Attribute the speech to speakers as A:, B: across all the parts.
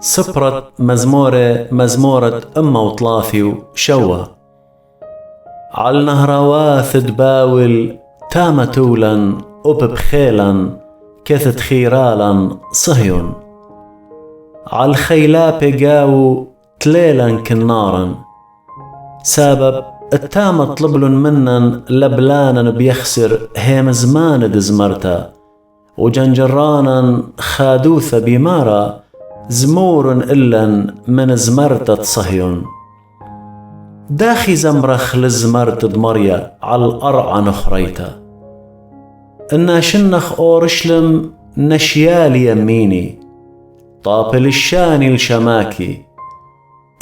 A: سبرة مزمورة أمه وطلافي وشوى عال نهرواث دباول تامة تولا وببخيلا كثت خيرالا صهيون عال خيلابي قاو تليلا كنارا سبب التامة طلبلن منن لبلانا بيخسر هيم زمان دزمرتا وجنجرانا خادوثة بمارا زمور إلن من زمرتة صهيون داخي زمرخ لزمرت دمريا على الأرعى نخريتا إنا شنخ أورشلم نشيالي يميني طابل الشاني الشماكي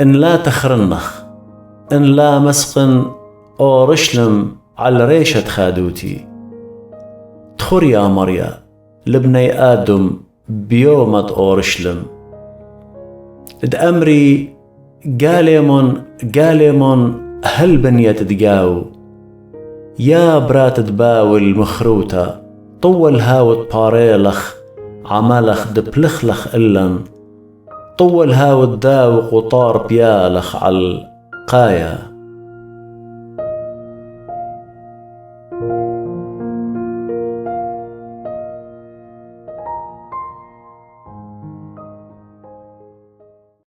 A: إن لا تخرنخ إن لا مسقن أورشلم على ريشة خادوتي تخر يا مريا لبني آدم بيومة أورشلم أمري قاليمون هل بنية تدقاو يا برات دباول مخروطة طول هاوت باريلخ عمالخ دبلخلخ إلن طول هاوت داوق وطار بيالخ على القايا